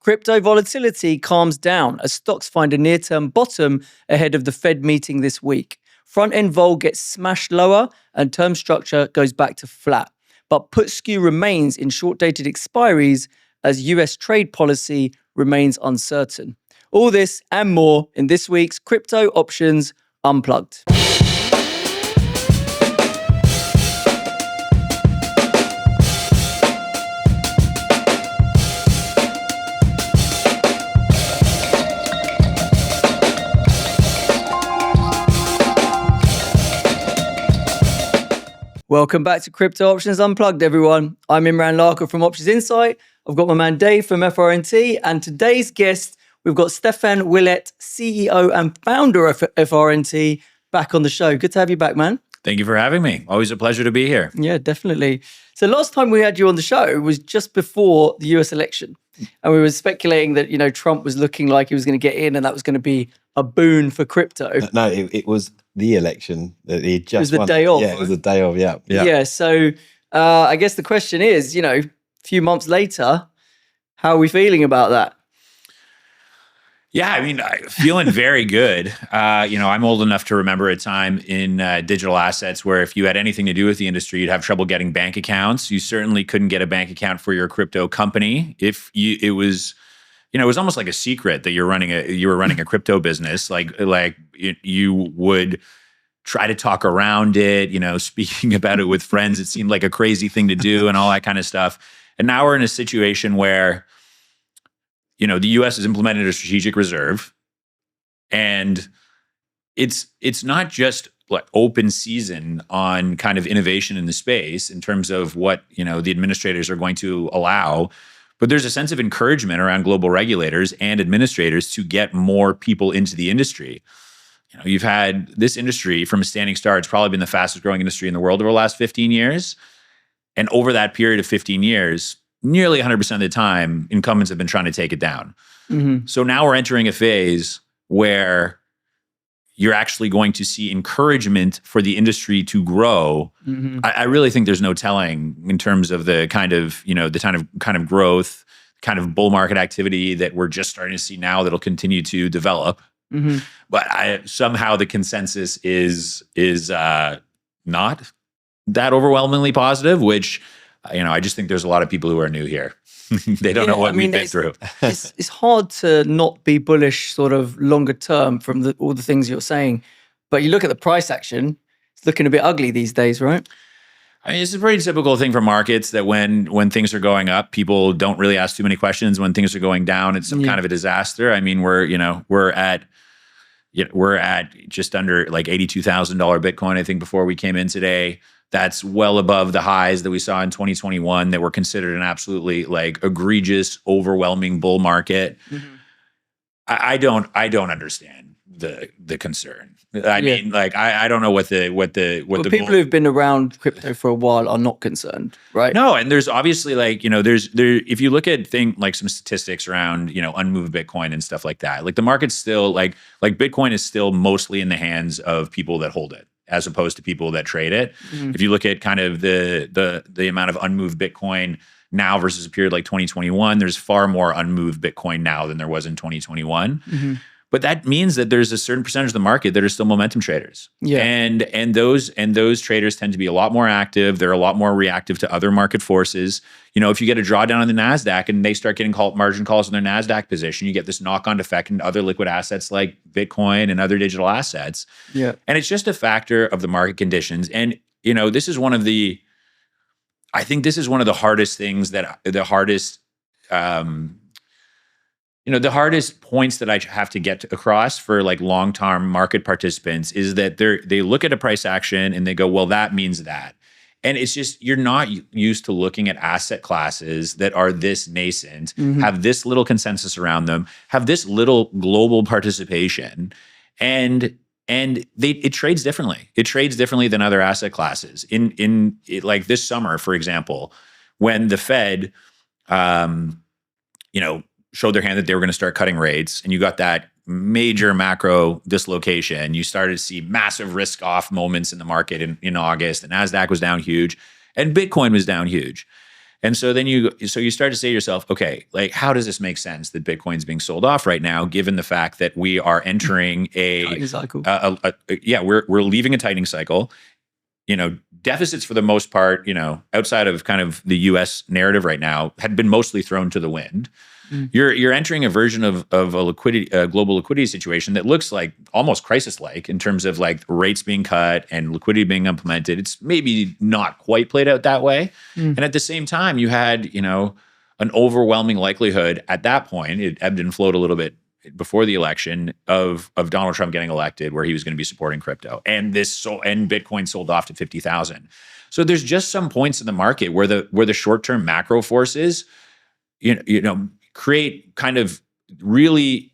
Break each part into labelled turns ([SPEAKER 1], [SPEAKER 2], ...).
[SPEAKER 1] Crypto volatility calms down as stocks find a near-term bottom ahead of the Fed meeting this week. Front-end vol gets smashed lower and term structure goes back to flat. But put skew remains in short-dated expiries as US trade policy remains uncertain. All this and more in this week's Crypto Options Unplugged. Welcome back to Crypto Options Unplugged, everyone. I'm Imran from Options Insight. I've got my man Dave from FRNT, and today's guest, we've got Stephane Ouellette, CEO and founder of FRNT, back on the show. Good to have you back, man.
[SPEAKER 2] Thank you for having me. Always a pleasure to be here.
[SPEAKER 1] Yeah, definitely. So last time we had you on the show was just before the US election, and we were speculating that, Trump was looking like he was going to get in and that was going to be a boon for crypto.
[SPEAKER 3] No, it was the election that he just
[SPEAKER 1] It was the
[SPEAKER 3] won.
[SPEAKER 1] day of.
[SPEAKER 3] Yeah, it was the day of, yeah.
[SPEAKER 1] Yeah, so I guess the question is, a few months later, how are we feeling about that?
[SPEAKER 2] Yeah, feeling very good. I'm old enough to remember a time in digital assets where if you had anything to do with the industry, you'd have trouble getting bank accounts. You certainly couldn't get a bank account for your crypto company. It was almost like a secret that you were running a crypto business. Like you would try to talk around it, speaking about it with friends. It seemed like a crazy thing to do and all that kind of stuff. And now we're in a situation where, the US has implemented a strategic reserve, and it's not just like open season on kind of innovation in the space in terms of what, the administrators are going to allow. But there's a sense of encouragement around global regulators and administrators to get more people into the industry. You've had this industry from a standing start. It's probably been the fastest growing industry in the world over the last 15 years. And over that period of 15 years, nearly 100% of the time, incumbents have been trying to take it down. Mm-hmm. So now we're entering a phase where you're actually going to see encouragement for the industry to grow. Mm-hmm. I really think there's no telling in terms of the kind of growth, kind of bull market activity that we're just starting to see now that'll continue to develop. Mm-hmm. But somehow the consensus is not that overwhelmingly positive, which, I just think there's a lot of people who are new here. They don't know what we've been through.
[SPEAKER 1] It's hard to not be bullish sort of longer term from all the things you're saying. But you look at the price action, it's looking a bit ugly these days, right?
[SPEAKER 2] It's a pretty typical thing for markets that when things are going up, people don't really ask too many questions. When things are going down, it's some kind of a disaster. We're at just under like $82,000 Bitcoin, I think, before we came in today. That's well above the highs that we saw in 2021 that were considered an absolutely like egregious, overwhelming bull market. Mm-hmm. I don't understand the concern. I don't know what
[SPEAKER 1] people who've been around crypto for a while are not concerned, right?
[SPEAKER 2] No, and there's obviously if you look at some statistics around, unmoved Bitcoin and stuff like that, like the market's still like Bitcoin is still mostly in the hands of people that hold it, as opposed to people that trade it. Mm-hmm. If you look at kind of the amount of unmoved Bitcoin now versus a period like 2021, there's far more unmoved Bitcoin now than there was in 2021. Mm-hmm. But that means that there's a certain percentage of the market that are still momentum traders. Yeah. And those traders tend to be a lot more active. They're a lot more reactive to other market forces. If you get a drawdown on the NASDAQ and they start getting margin calls on their NASDAQ position, you get this knock-on effect into other liquid assets like Bitcoin and other digital assets. Yeah. And it's just a factor of the market conditions. And, this is one of the hardest things the hardest points that I have to get across for like long-term market participants is that they look at a price action and they go, well, that means that. And it's just, you're not used to looking at asset classes that are this nascent, mm-hmm. have this little consensus around them, have this little global participation, and it trades differently. It trades differently than other asset classes. In like this summer, for example, when the Fed, showed their hand that they were going to start cutting rates, and you got that major macro dislocation. You started to see massive risk off moments in the market in August. The NASDAQ was down huge and Bitcoin was down huge. And so then you start to say to yourself, okay, like how does this make sense that Bitcoin's being sold off right now, given the fact that we are entering
[SPEAKER 1] Tightening cycle.
[SPEAKER 2] We're leaving a tightening cycle. Deficits for the most part, outside of kind of the U.S. narrative right now, had been mostly thrown to the wind. You're entering a version of a global liquidity situation that looks like almost crisis-like in terms of like rates being cut and liquidity being implemented. It's maybe not quite played out that way. And at the same time, you had an overwhelming likelihood at that point. It ebbed and flowed a little bit before the election of Donald Trump getting elected, where he was going to be supporting crypto, and Bitcoin sold off to 50,000. So there's just some points in the market where the short-term macro forces, create kind of really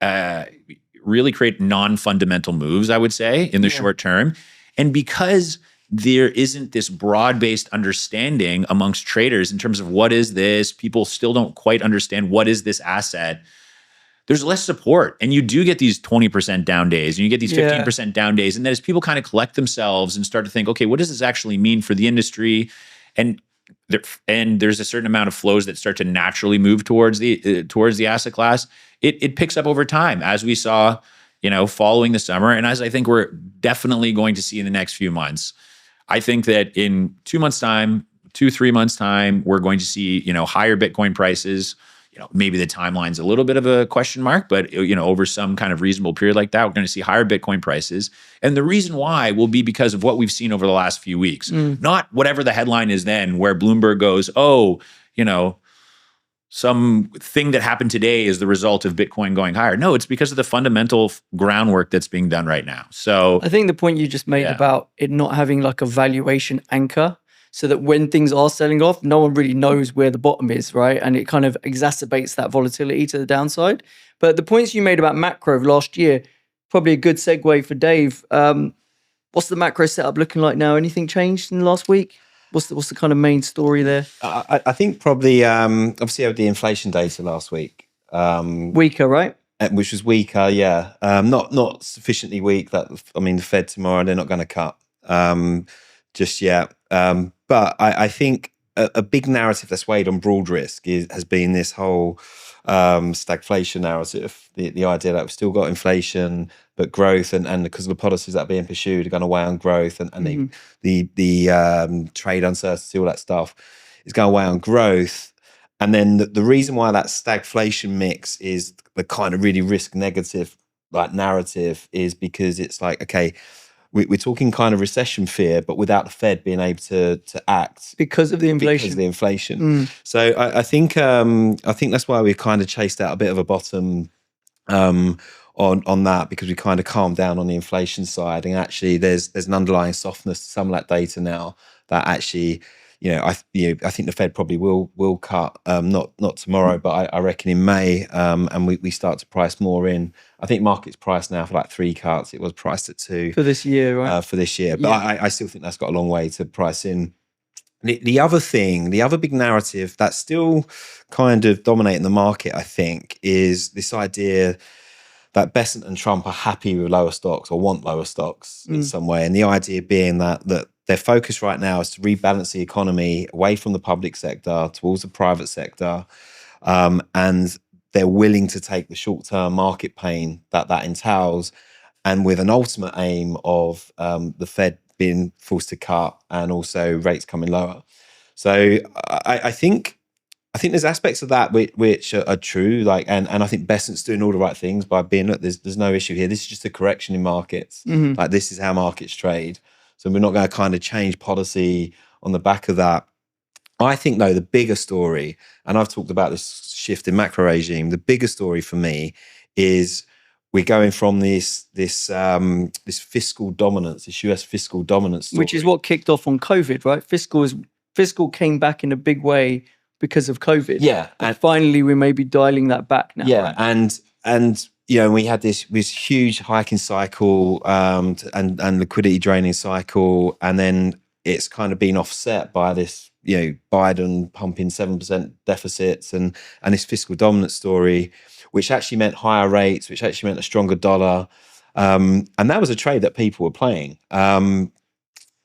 [SPEAKER 2] create non-fundamental moves, I would say, in the short term. And because there isn't this broad-based understanding amongst traders in terms of what is this, people still don't quite understand what is this asset. There's less support. And you do get these 20% down days, and you get these 15% down days. And then as people kind of collect themselves and start to think, okay, what does this actually mean for the industry? And there's a certain amount of flows that start to naturally move towards the asset class. It picks up over time, as we saw, following the summer, and as I think we're definitely going to see in the next few months. I think that in 2 months' time, 3 months' time, we're going to see higher Bitcoin prices. Maybe the timeline's a little bit of a question mark, but over some kind of reasonable period like that, we're going to see higher Bitcoin prices. And the reason why will be because of what we've seen over the last few weeks, not whatever the headline is then, where Bloomberg goes, some thing that happened today is the result of Bitcoin going higher. No, it's because of the fundamental groundwork that's being done right now. So
[SPEAKER 1] I think the point you just made about it not having like a valuation anchor, so that when things are selling off, no one really knows where the bottom is, right? And it kind of exacerbates that volatility to the downside. But the points you made about macro last year, probably a good segue for Dave. What's the macro setup looking like now? Anything changed in the last week? What's the kind of main story there?
[SPEAKER 3] I think probably, obviously, I had the inflation data last week.
[SPEAKER 1] Weaker, right?
[SPEAKER 3] Which was weaker, yeah. Not sufficiently weak. The Fed tomorrow, they're not going to cut just yet. But I think a big narrative that's weighed on broad risk has been this whole stagflation narrative. The idea that we've still got inflation, but growth and because of the policies that are being pursued are going to weigh on growth, and the trade uncertainty, all that stuff is going to weigh on growth. And then the reason why that stagflation mix is the kind of really risk negative like narrative is because it's like, okay, we're talking kind of recession fear, but without the Fed being able to act
[SPEAKER 1] because of the inflation.
[SPEAKER 3] So I think that's why we kind of chased out a bit of a bottom on that, because we kind of calmed down on the inflation side, and actually there's an underlying softness to some of that data now that actually. I think the Fed probably will cut, not tomorrow, but I reckon in May, and we start to price more in. I think market's priced now for like 3 cuts. It was priced at 2
[SPEAKER 1] for this year, right?
[SPEAKER 3] For this year, but I still think that's got a long way to price in. The other big narrative that's still kind of dominating the market, I think, is this idea that Besant and Trump are happy with lower stocks or want lower stocks in some way, and the idea being that their focus right now is to rebalance the economy away from the public sector towards the private sector, and they're willing to take the short-term market pain that entails, and with an ultimate aim of the Fed being forced to cut and also rates coming lower. So I think there's aspects of that which are true, like, and I think Besant's doing all the right things by being, look, there's no issue here. This is just a correction in markets. Like, this is how markets trade. So we're not going to kind of change policy on the back of that. I think, though, the bigger story, and I've talked about this shift in macro regime, the bigger story for me is we're going from this fiscal dominance, this US fiscal dominance story.
[SPEAKER 1] Which is what kicked off on COVID, right? Fiscal came back in a big way because of COVID.
[SPEAKER 3] Yeah.
[SPEAKER 1] And finally, we may be dialing that back now.
[SPEAKER 3] Yeah,
[SPEAKER 1] right?
[SPEAKER 3] and we had this huge hiking cycle and liquidity draining cycle, and then it's kind of been offset by this, Biden pumping 7% deficits and this fiscal dominance story, which actually meant higher rates, which actually meant a stronger dollar, and that was a trade that people were playing.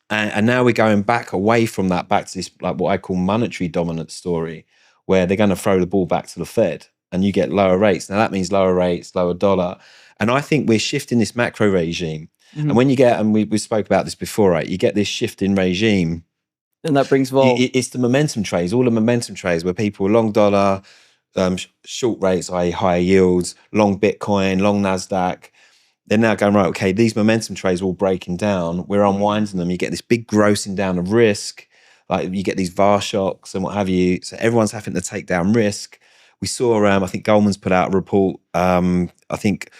[SPEAKER 3] And now we're going back away from that, back to this, like what I call monetary dominance story, where they're going to throw the ball back to the Fed and you get lower rates. Now that means lower rates, lower dollar. And I think we're shifting this macro regime.
[SPEAKER 1] Mm-hmm.
[SPEAKER 3] And when you get, and we spoke about this before, right? You get this shift in regime.
[SPEAKER 1] And that brings vol.
[SPEAKER 3] It's the momentum trades, all the momentum trades where people are long dollar, short rates, i.e. higher yields, long Bitcoin, long NASDAQ. They're now going, right, okay, these momentum trades are all breaking down. We're unwinding them. You get this big grossing down of risk. Like you get these VAR shocks and what have you. So everyone's having to take down risk. We saw, I think Goldman's put out a report, I think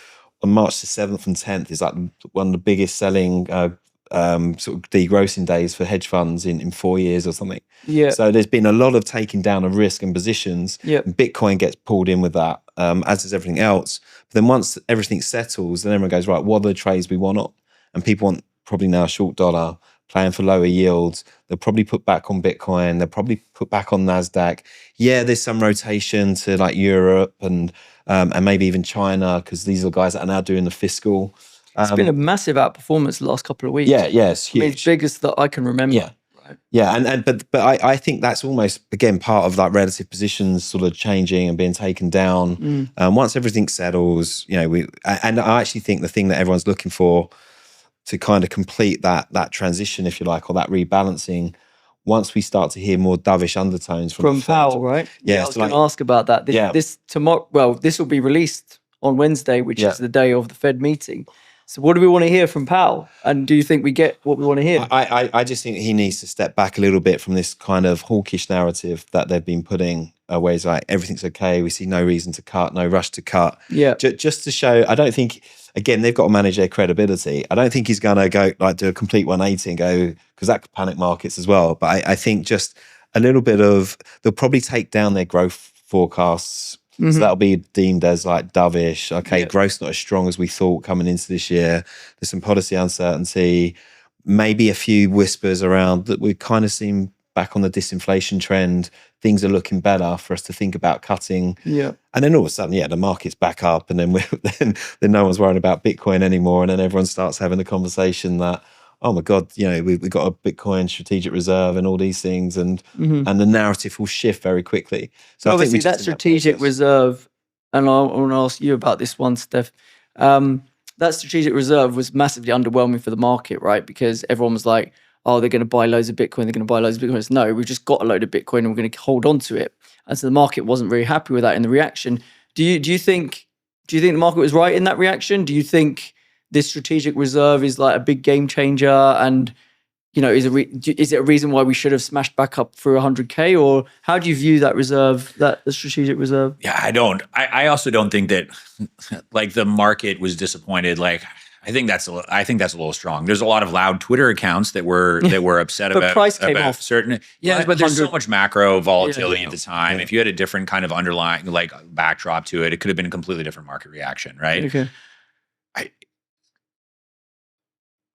[SPEAKER 3] on March the 7th and 10th is like one of the biggest selling sort of degrossing days for hedge funds in 4 years or something.
[SPEAKER 1] Yeah.
[SPEAKER 3] So there's been a lot of taking down of risk and positions.
[SPEAKER 1] Yeah.
[SPEAKER 3] Bitcoin gets pulled in with that, as does everything else. But then once everything settles, then everyone goes, right, what are the trades we want? And people want probably now short dollar, playing for lower yields. They'll probably put back on Bitcoin. They'll probably put back on NASDAQ. Yeah, there's some rotation to like Europe and maybe even China, because these are the guys that are now doing the fiscal.
[SPEAKER 1] It's been a massive outperformance the last couple of weeks.
[SPEAKER 3] Yeah, it's huge.
[SPEAKER 1] I mean, it's biggest that I can remember.
[SPEAKER 3] Yeah. Right. Yeah, but I think that's almost, again, part of that relative positions sort of changing and being taken down. Once everything settles, and I actually think the thing that everyone's looking for to kind of complete that transition, if you like, or that rebalancing, once we start to hear more dovish undertones from
[SPEAKER 1] Powell, right?
[SPEAKER 3] Yeah,
[SPEAKER 1] I was going to ask about that. This tomorrow. Well, this will be released on Wednesday, which is the day of the Fed meeting. So what do we want to hear from Powell? And do you think we get what we want to hear?
[SPEAKER 3] I just think he needs to step back a little bit from this kind of hawkish narrative that they've been putting, where it's like, everything's okay, we see no reason to cut, no rush to cut.
[SPEAKER 1] Yeah.
[SPEAKER 3] Just to show, I don't think, again, they've got to manage their credibility. I don't think he's going to go like do a complete 180 and go, because that could panic markets as well. But I think just a little bit of, they'll probably take down their growth forecasts. So that'll be deemed as like dovish. Okay, growth's not as strong as we thought coming into this year. There's some policy uncertainty, maybe a few whispers around that we kind of seem back on the disinflation trend. Things are looking better for us to think about cutting. Yeah. And then all of a sudden, the market's back up, and then then no one's worrying about Bitcoin anymore. And then everyone starts having the conversation that, oh my God, we've got a Bitcoin strategic reserve and all these things, and the narrative will shift very quickly. So
[SPEAKER 1] obviously that strategic reserve, and I want to ask you about this one, Steph. That strategic reserve was massively underwhelming for the market, right? Because everyone was like, oh, they're going to buy loads of Bitcoin, they're going to buy loads of Bitcoin. No, we've just got a load of Bitcoin and we're going to hold on to it. And so the market wasn't very happy with that in the reaction. Do you think the market was right in that reaction? Do you think this strategic reserve is like a big game changer, and is it a reason why we should have smashed back up through 100K, or how do you view that reserve, the strategic reserve?
[SPEAKER 2] Yeah, I don't. I also don't think that like the market was disappointed. Like I think that's a little strong. There's a lot of loud Twitter accounts that were upset
[SPEAKER 1] but
[SPEAKER 2] about
[SPEAKER 1] price came off
[SPEAKER 2] certain. Yeah, but there's so much macro volatility at the time. If you had a different kind of underlying like backdrop to it, it could have been a completely different market reaction, right?
[SPEAKER 1] Okay.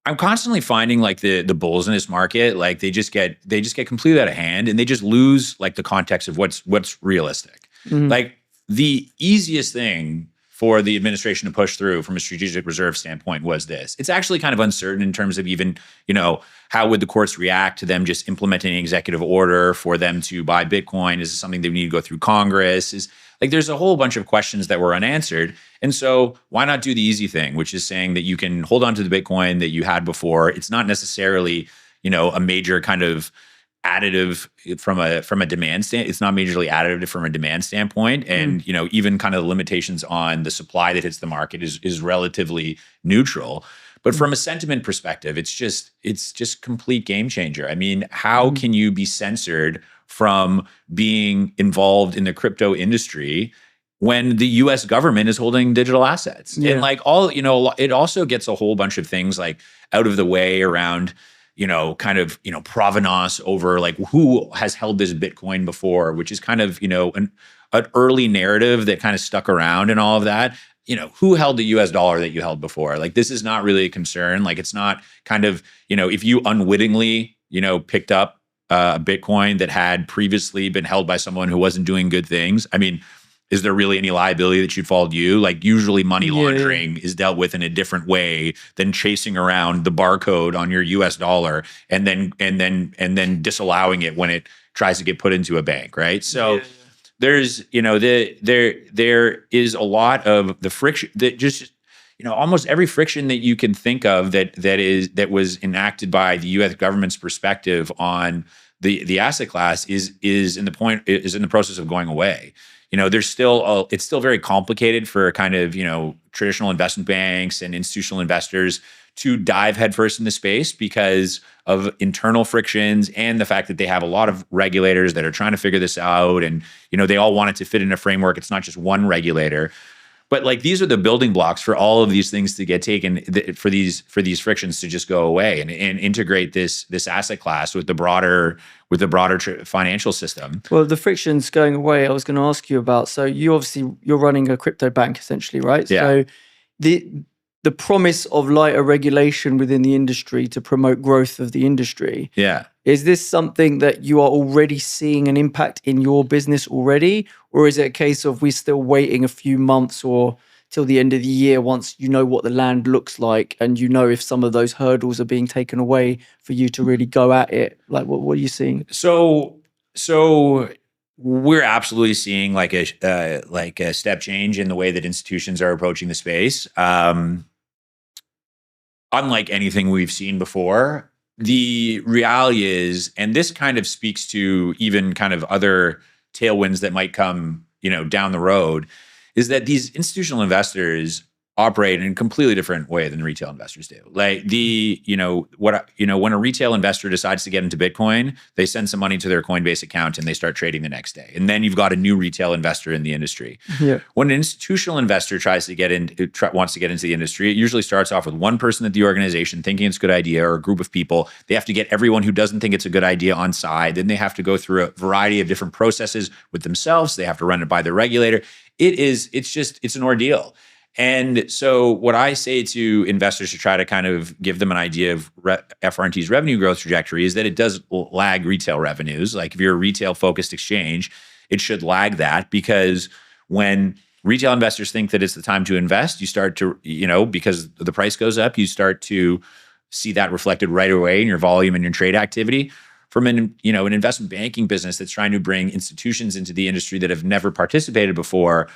[SPEAKER 2] I'm constantly finding like the bulls in this market, like they just get completely out of hand, and they just lose like the context of what's realistic. Like the easiest thing for the administration to push through from a strategic reserve standpoint was this. It's actually kind of uncertain in terms of even, how would the courts react to them just implementing an executive order for them to buy Bitcoin? Is this something they need to go through Congress? There's a whole bunch of questions that were unanswered. And so why not do the easy thing, which is saying that you can hold on to the Bitcoin that you had before. It's not necessarily, a major kind of additive from a demand stand. It's not majorly additive from a demand standpoint. And, even kind of the limitations on the supply that hits the market is relatively neutral. But from a sentiment perspective, it's just complete game changer. I mean, how can you be censored from being involved in the crypto industry when the US government is holding digital assets? Yeah. And it also gets a whole bunch of things like out of the way around, provenance over like who has held this Bitcoin before, which is kind of, an early narrative that kind of stuck around and all of that. Who held the US dollar that you held before? Like, this is not really a concern. Like, it's not kind of, if you unwittingly, picked up a Bitcoin that had previously been held by someone who wasn't doing good things. I mean, is there really any liability that should fall to you? Like usually money laundering is dealt with in a different way than chasing around the barcode on your US dollar and then disallowing it when it tries to get put into a bank, right? So there's, there is a lot of the friction that just, almost every friction that you can think of that was enacted by the U.S. government's perspective on the asset class is in the process of going away. There's still it's still very complicated for kind of traditional investment banks and institutional investors to dive headfirst in the space because of internal frictions and the fact that they have a lot of regulators that are trying to figure this out, and they all want it to fit in a framework. It's not just one regulator. But like these are the building blocks for all of these things to get taken, for these frictions to just go away and integrate this asset class with the broader financial system.
[SPEAKER 1] Well, the frictions going away, I was going to ask you about. So you're running a crypto bank essentially, right?
[SPEAKER 2] Yeah.
[SPEAKER 1] So the promise of lighter regulation within the industry to promote growth of the industry.
[SPEAKER 2] Yeah.
[SPEAKER 1] Is this something that you are already seeing an impact in your business already? Or is it a case of we're still waiting a few months or till the end of the year once you know what the land looks like and if some of those hurdles are being taken away for you to really go at it? Like what are you seeing?
[SPEAKER 2] So we're absolutely seeing like a step change in the way that institutions are approaching the space. Unlike anything we've seen before, the reality is, and this kind of speaks to even kind of other tailwinds that might come, down the road, is that these institutional investors operate in a completely different way than retail investors do. Like when a retail investor decides to get into Bitcoin, they send some money to their Coinbase account and they start trading the next day. And then you've got a new retail investor in the industry.
[SPEAKER 1] Yeah.
[SPEAKER 2] When an institutional investor wants to get into the industry, it usually starts off with one person at the organization thinking it's a good idea, or a group of people. They have to get everyone who doesn't think it's a good idea on side. Then they have to go through a variety of different processes with themselves. They have to run it by the regulator. It's an ordeal. And so what I say to investors to try to kind of give them an idea of FRNT's revenue growth trajectory is that it does lag retail revenues. Like if you're a retail focused exchange, it should lag that, because when retail investors think that it's the time to invest, you start to, because the price goes up, you start to see that reflected right away in your volume and your trade activity. From an investment banking business that's trying to bring institutions into the industry that have never participated before,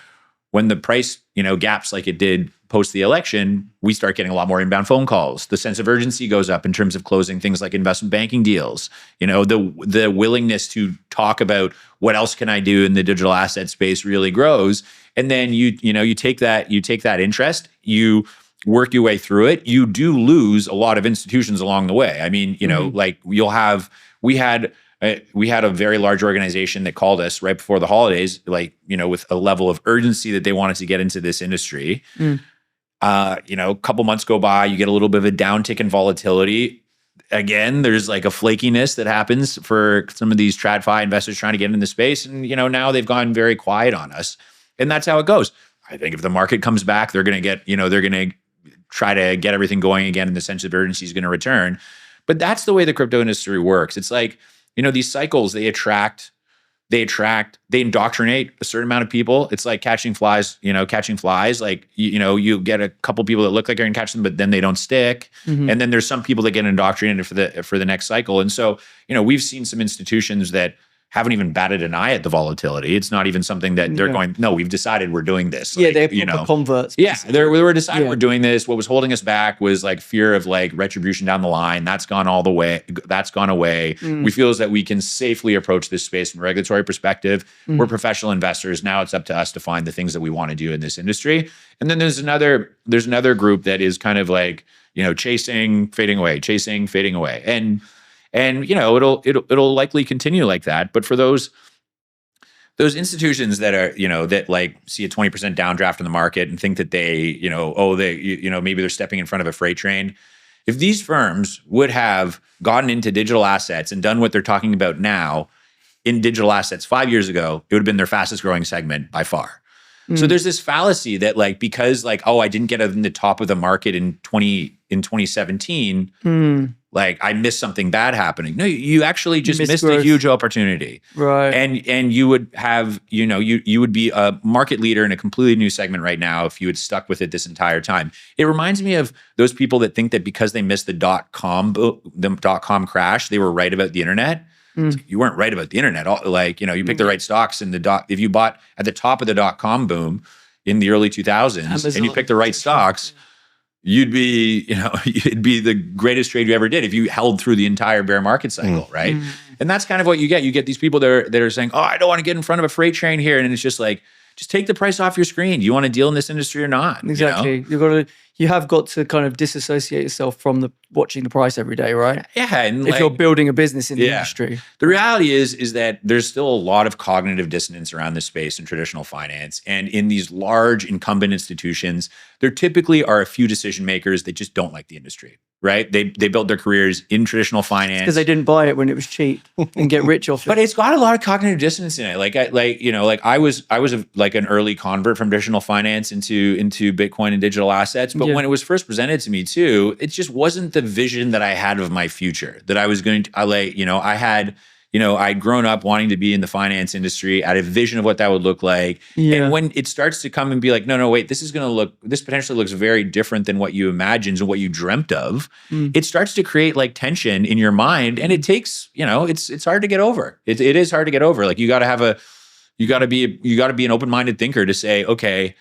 [SPEAKER 2] when the price, gaps like it did post the election, we start getting a lot more inbound phone calls. The sense of urgency goes up in terms of closing things like investment banking deals. The willingness to talk about what else can I do in the digital asset space really grows. And then you take that interest, you work your way through it. You do lose a lot of institutions along the way. I mean, like we had a very large organization that called us right before the holidays, with a level of urgency that they wanted to get into this industry. A couple months go by, you get a little bit of a downtick in volatility. Again, there's like a flakiness that happens for some of these TradFi investors trying to get in the space. And, now they've gone very quiet on us. And that's how it goes. I think if the market comes back, they're going to get, they're going to try to get everything going again, and the sense of urgency is going to return. But that's the way the crypto industry works. It's like, these cycles, they indoctrinate a certain amount of people. It's like catching flies. Like, you get a couple people that look like you're gonna catch them, but then they don't stick.
[SPEAKER 1] Mm-hmm.
[SPEAKER 2] And then there's some people that get indoctrinated for the next cycle. And so, we've seen some institutions that haven't even batted an eye at the volatility. It's not even something that they're going, no, we've decided we're doing this.
[SPEAKER 1] Yeah, they're proper converts.
[SPEAKER 2] Yeah, we're deciding we're doing this. What was holding us back was like fear of like retribution down the line. That's gone away. We feel as that we can safely approach this space from a regulatory perspective. We're professional investors. Now it's up to us to find the things that we want to do in this industry. And then there's another group that is kind of like, chasing, fading away. And it'll likely continue like that. But for those institutions that are, that like see a 20% downdraft in the market and think that they, maybe they're stepping in front of a freight train. If these firms would have gotten into digital assets and done what they're talking about now in digital assets 5 years ago, it would have been their fastest growing segment by far. So there's this fallacy that like, because like, oh, I didn't get in the top of the market in 2017, like I missed something bad happening. No, you actually just missed a huge opportunity.
[SPEAKER 1] Right.
[SPEAKER 2] And you would have, you would be a market leader in a completely new segment right now if you had stuck with it this entire time. It reminds me of those people that think that because they missed the dot-com crash, they were right about the internet. You weren't right about the internet. Like, you picked the right stocks in if you bought at the top of the dot-com boom in the early 2000s Amazon, and you picked the right stocks, you'd be, it'd be the greatest trade you ever did if you held through the entire bear market cycle, right? And that's kind of what you get. You get these people that are saying, oh, I don't want to get in front of a freight train here. And it's just like, just take the price off your screen. Do you want to deal in this industry or not?
[SPEAKER 1] Exactly. You have got to kind of disassociate yourself from watching the price every day, right?
[SPEAKER 2] Yeah. And
[SPEAKER 1] if you're building a business in the industry.
[SPEAKER 2] The reality is that there's still a lot of cognitive dissonance around this space in traditional finance. And in these large incumbent institutions, there typically are a few decision makers that just don't like the industry, right? They built their careers in traditional finance.
[SPEAKER 1] Because they didn't buy it when it was cheap and get rich off it.
[SPEAKER 2] But it's got a lot of cognitive dissonance in it. I was an early convert from traditional finance into Bitcoin and digital assets. But when it was first presented to me too, it just wasn't the vision that I had of my future, that I was going to, I'd grown up wanting to be in the finance industry. I had a vision of what that would look like. Yeah. And when it starts to come and be like, no, wait, this potentially looks very different than what you imagined and what you dreamt of. It starts to create like tension in your mind. And it takes, it's hard to get over. It is hard to get over. Like you got to be an open-minded thinker to say, okay,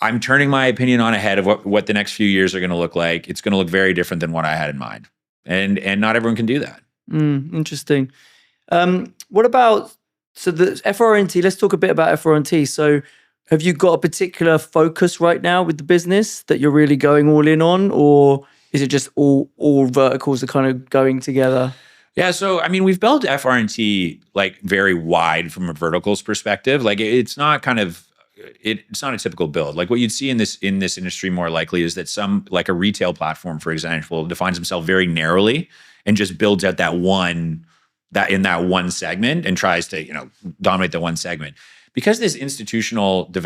[SPEAKER 2] I'm turning my opinion on ahead of what the next few years are going to look like. It's going to look very different than what I had in mind. And not everyone can do that.
[SPEAKER 1] Interesting. What about, so the FRNT, let's talk a bit about FRNT. So have you got a particular focus right now with the business that you're really going all in on, or is it just all verticals are kind of going together?
[SPEAKER 2] Yeah, so I mean, we've built FRNT like very wide from a verticals perspective. Like it's not a typical build. Like what you'd see in this industry more likely is that some, like a retail platform, for example, defines himself very narrowly and just builds out that one segment and tries to, dominate the one segment. Because this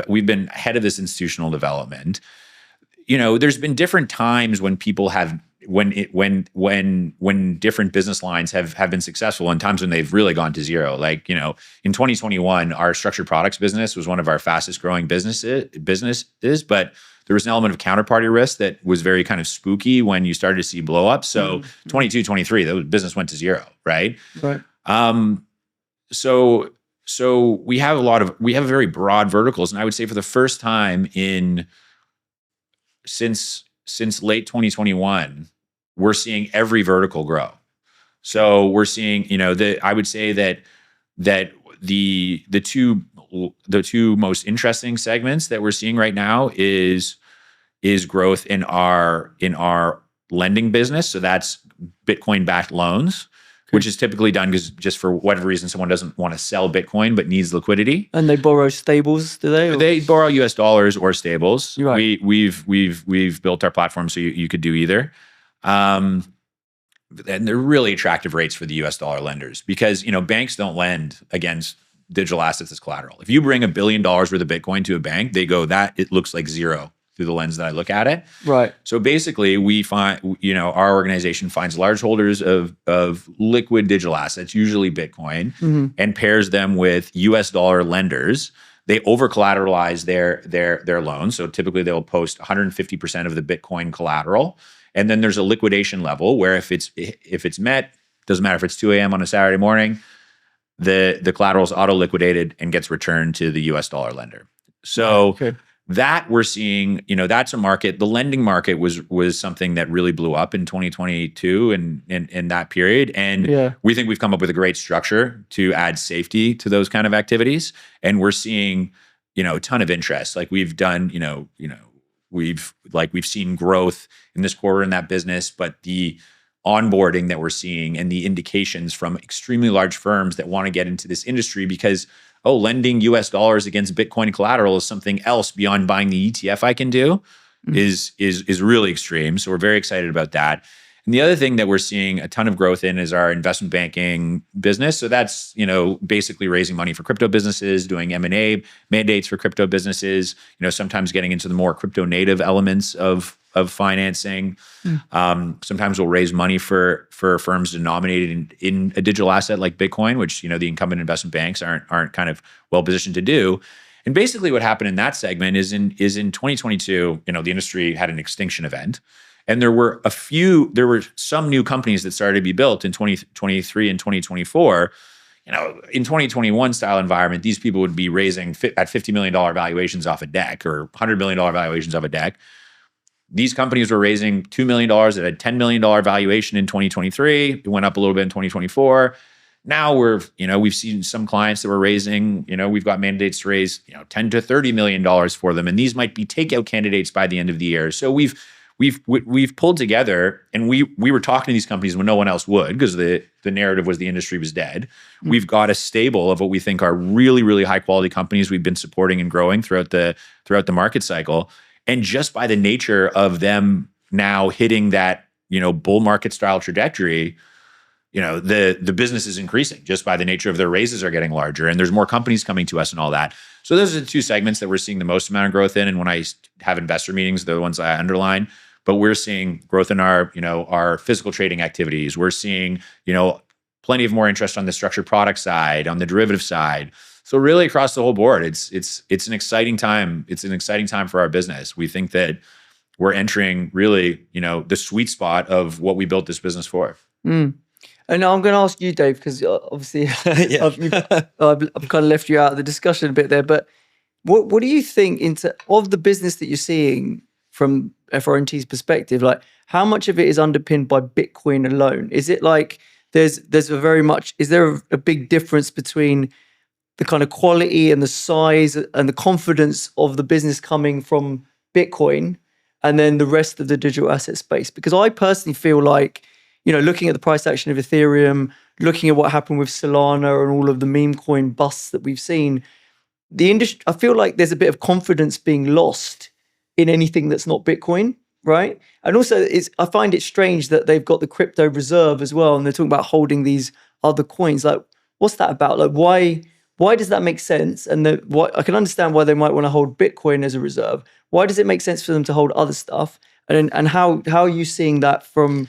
[SPEAKER 2] we've been ahead of this institutional development, there's been different times when people have, when different business lines have been successful and times when they've really gone to zero. Like, in 2021, our structured products business was one of our fastest growing businesses, but there was an element of counterparty risk that was very kind of spooky when you started to see blow up. So 22, 23, the business went to zero, right?
[SPEAKER 1] Right.
[SPEAKER 2] So we have very broad verticals. And I would say for the first time since late 2021, we're seeing every vertical grow. So we're seeing, I would say that the two most interesting segments that we're seeing right now is growth in our lending business. So that's Bitcoin-backed loans, which is typically done because just for whatever reason someone doesn't want to sell Bitcoin but needs liquidity.
[SPEAKER 1] And they borrow stables, do they?
[SPEAKER 2] They borrow US dollars or stables.
[SPEAKER 1] Right.
[SPEAKER 2] We've built our platform so you could do either. And they're really attractive rates for the US dollar lenders because banks don't lend against digital assets as collateral. If you bring $1 billion worth of Bitcoin to a bank, they go, it looks like zero through the lens that I look at it.
[SPEAKER 1] Right.
[SPEAKER 2] So basically we find, our organization finds large holders of liquid digital assets, usually Bitcoin, and pairs them with US dollar lenders. They over collateralize their loans. So typically they'll post 150% of the Bitcoin collateral. And then there's a liquidation level where if it's met, doesn't matter if it's 2 a.m. on a Saturday morning, the collateral is auto liquidated and gets returned to the US dollar lender. So that we're seeing, that's a market. The lending market was something that really blew up in 2022 and in that period. And we think we've come up with a great structure to add safety to those kind of activities. And we're seeing, a ton of interest. Like we've done, we've seen growth in this quarter in that business, but the onboarding that we're seeing and the indications from extremely large firms that want to get into this industry because lending US dollars against Bitcoin collateral is something else beyond buying the ETF I can do is really extreme. So we're very excited about that. And the other thing that we're seeing a ton of growth in is our investment banking business. So that's, basically raising money for crypto businesses, doing M&A mandates for crypto businesses, sometimes getting into the more crypto native elements of financing. Sometimes we'll raise money for firms denominated in a digital asset like Bitcoin, which, the incumbent investment banks aren't kind of well positioned to do. And basically what happened in that segment is in 2022, the industry had an extinction event. And there were some new companies that started to be built in 2023 and 2024. In 2021 style environment, these people would be raising at $50 million valuations off a deck or $100 million valuations off a deck. These companies were raising $2 million at a $10 million valuation in 2023. It went up a little bit in 2024. Now we've seen some clients that were raising, we've got mandates to raise, $10 to $30 million for them. And these might be takeout candidates by the end of the year. So we've pulled together, and we were talking to these companies when no one else would, because the narrative was the industry was dead. We've got a stable of what we think are really, really high quality companies we've been supporting and growing throughout the market cycle. And just by the nature of them now hitting that, bull market style trajectory, the business is increasing just by the nature of their raises are getting larger, and there's more companies coming to us and all that. So those are the two segments that we're seeing the most amount of growth in. And when I have investor meetings, they're the ones I underline. But we're seeing growth in our physical trading activities. We're seeing, plenty of more interest on the structured product side, on the derivative side. So really across the whole board, it's an exciting time. It's an exciting time for our business. We think that we're entering really, the sweet spot of what we built this business for.
[SPEAKER 1] And now I'm going to ask you, Dave, because obviously I've kind of left you out of the discussion a bit there. But what do you think of the business that you're seeing from FRNT's perspective? Like, how much of it is underpinned by Bitcoin alone? Is it like is there a big difference between the kind of quality and the size and the confidence of the business coming from Bitcoin and then the rest of the digital asset space? Because I personally feel like, looking at the price action of Ethereum, looking at what happened with Solana and all of the meme coin busts that we've seen, the industry, I feel like there's a bit of confidence being lost in anything that's not Bitcoin, right? And also, I find it strange that they've got the crypto reserve as well, and they're talking about holding these other coins. Like, what's that about? Like, why does that make sense? And I can understand why they might want to hold Bitcoin as a reserve. Why does it make sense for them to hold other stuff? And how are you seeing that from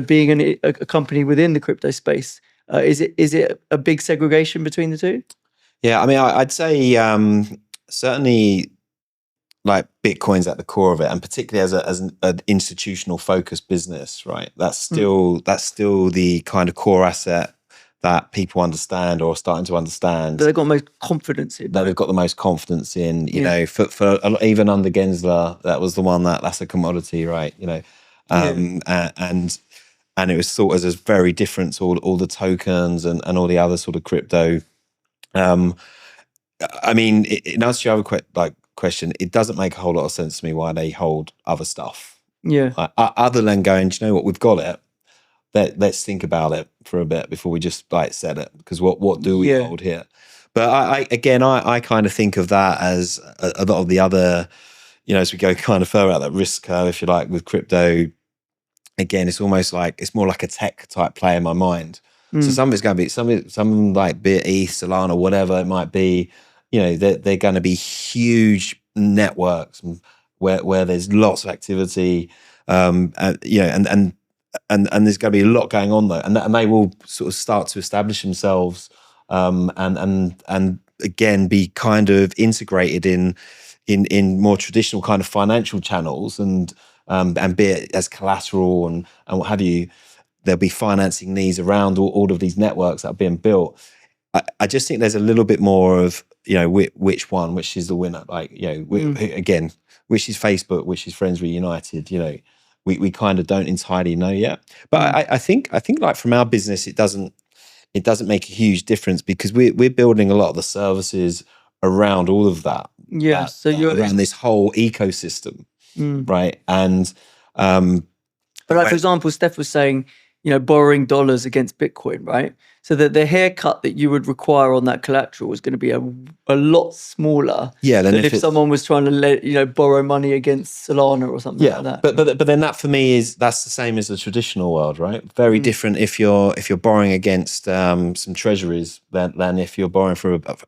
[SPEAKER 1] being a company within the crypto space? Is it a big segregation between the two?
[SPEAKER 3] Yeah, I mean, I'd say certainly, like, Bitcoin's at the core of it, and particularly as an institutional focused business, right? That's still the kind of core asset that people understand or are starting to understand.
[SPEAKER 1] That they've got the most confidence in.
[SPEAKER 3] That they've got the most confidence in. For even under Gensler, that was the one that's a commodity, right? And it was thought as very different to all the tokens and all the other sort of crypto. I mean, in answer to your other question, it doesn't make a whole lot of sense to me why they hold other stuff.
[SPEAKER 1] Yeah.
[SPEAKER 3] Other than going, do you know what, we've got it. Let's think about it for a bit before we just set it. Because what do we hold here? But I kind of think of that as a lot of the other, as we go kind of further out that risk curve, if you like, with crypto. Again, it's almost like it's more like a tech type play in my mind. So some of it's going to be some like be it ETH, Solana, whatever it might be. They're going to be huge networks where there's lots of activity. And there's going to be a lot going on though, and they will sort of start to establish themselves, and again be kind of integrated in more traditional kind of financial channels, and be it as collateral and what have you. There'll be financing needs around all of these networks that are being built. I just think there's a little bit more of which is the winner. Like again, which is Facebook, which is Friends Reunited. We kind of don't entirely know yet. But I think like from our business, it doesn't make a huge difference because we're building a lot of the services around all of that.
[SPEAKER 1] Yeah. So you're
[SPEAKER 3] around this whole ecosystem, right? And
[SPEAKER 1] but like, for example, Steph was saying, borrowing dollars against Bitcoin, right? So that the haircut that you would require on that collateral is going to be a lot smaller
[SPEAKER 3] than
[SPEAKER 1] if someone was trying to borrow money against Solana or something like that.
[SPEAKER 3] But then that for me that's the same as the traditional world, right? Very different if you're borrowing against some treasuries than if you're borrowing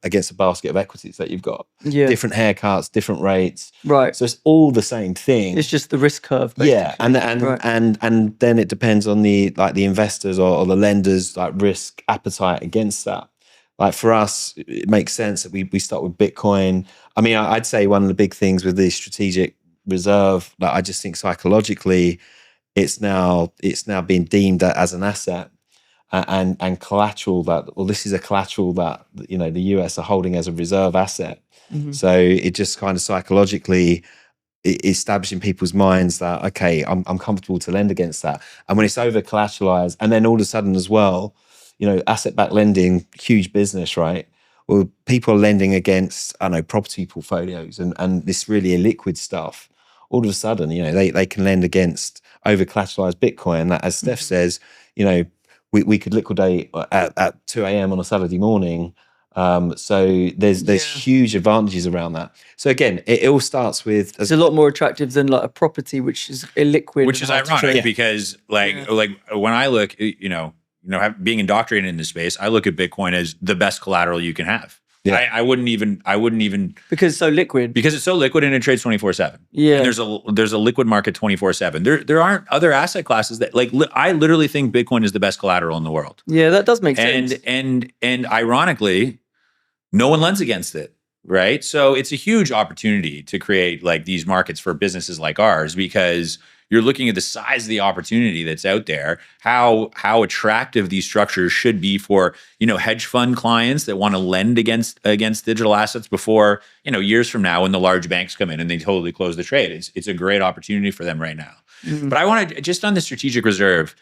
[SPEAKER 3] against a basket of equities that you've got. Different haircuts, different rates.
[SPEAKER 1] Right.
[SPEAKER 3] So it's all the same thing.
[SPEAKER 1] It's just the risk curve, basically.
[SPEAKER 3] Yeah, and then it depends on the investors or the lenders risk appetite against that. Like for us, it makes sense that we start with Bitcoin. I mean, I'd say one of the big things with the strategic reserve, I just think psychologically, it's now being deemed as an asset and collateral this is a collateral that the US are holding as a reserve asset. So it just kind of psychologically establishing people's minds that okay, I'm comfortable to lend against that. And when it's over collateralized, and then all of a sudden as well, asset-backed lending, huge business, right? Well, people are lending against, property portfolios and this really illiquid stuff. All of a sudden, they can lend against over-collateralized Bitcoin. That, as Steph says, we could liquidate at 2 a.m. on a Saturday morning. So there's huge advantages around that. So again, it all starts with
[SPEAKER 1] it's a lot more attractive than a property which is illiquid,
[SPEAKER 2] which is ironic because like when I look, being indoctrinated in this space, I look at Bitcoin as the best collateral you can have. Yeah. I wouldn't even
[SPEAKER 1] because it's so liquid.
[SPEAKER 2] Because it's so liquid and it trades 24/7.
[SPEAKER 1] Yeah.
[SPEAKER 2] And there's a liquid market 24/7. There aren't other asset classes that I literally think Bitcoin is the best collateral in the world.
[SPEAKER 1] Yeah, that does make sense.
[SPEAKER 2] And ironically, no one lends against it, right? So it's a huge opportunity to create these markets for businesses like ours because you're looking at the size of the opportunity that's out there, how attractive these structures should be for, hedge fund clients that want to lend against digital assets before, years from now when the large banks come in and they totally close the trade. It's a great opportunity for them right now. Mm-hmm. But I want to, just on the strategic reserve,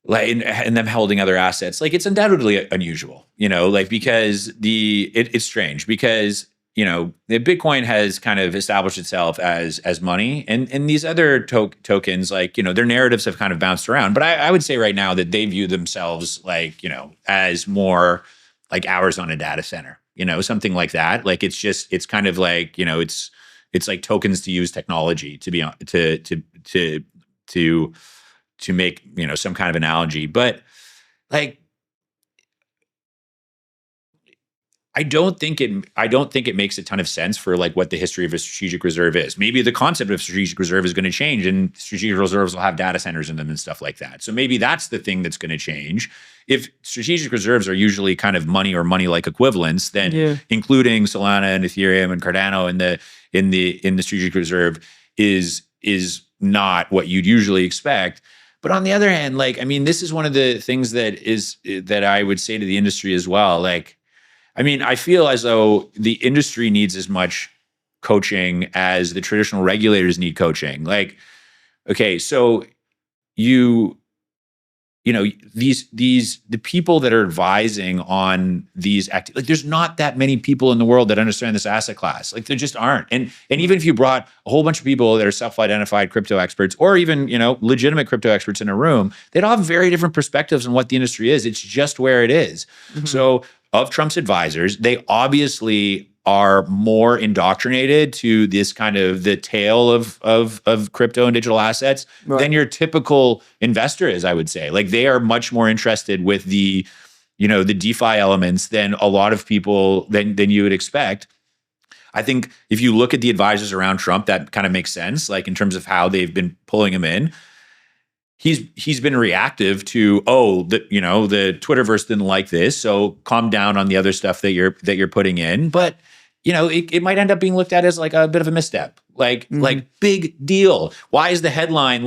[SPEAKER 2] and them holding other assets, it's undoubtedly unusual, because it's strange because, the Bitcoin has kind of established itself as money, and these other tokens, their narratives have kind of bounced around. But I would say right now that they view themselves as more like hours on a data center, something like that. It's kind of it's like tokens to use technology to be to make some kind of analogy, but I don't think it makes a ton of sense for what the history of a strategic reserve is. Maybe the concept of strategic reserve is going to change, and strategic reserves will have data centers in them and stuff like that. So maybe that's the thing that's going to change. If strategic reserves are usually kind of money or money-like equivalents, then including Solana and Ethereum and Cardano in the strategic reserve is not what you'd usually expect. But on the other hand, this is one of the things that I would say to the industry as well. I feel as though the industry needs as much coaching as the traditional regulators need coaching. Okay, so the people that are advising on these there's not that many people in the world that understand this asset class. There just aren't. And even if you brought a whole bunch of people that are self-identified crypto experts or even, legitimate crypto experts in a room, they'd all have very different perspectives on what the industry is. It's just where it is. Mm-hmm. So of Trump's advisors, they obviously are more indoctrinated to this kind of the tale of crypto and digital assets than your typical investor is, I would say. They are much more interested with the DeFi elements than a lot of people than you would expect. I think if you look at the advisors around Trump, that kind of makes sense, in terms of how they've been pulling him in. He's been reactive to, the Twitterverse didn't like this, so calm down on the other stuff that you're putting in. But it might end up being looked at as a bit of a misstep. Big deal. Why is the headline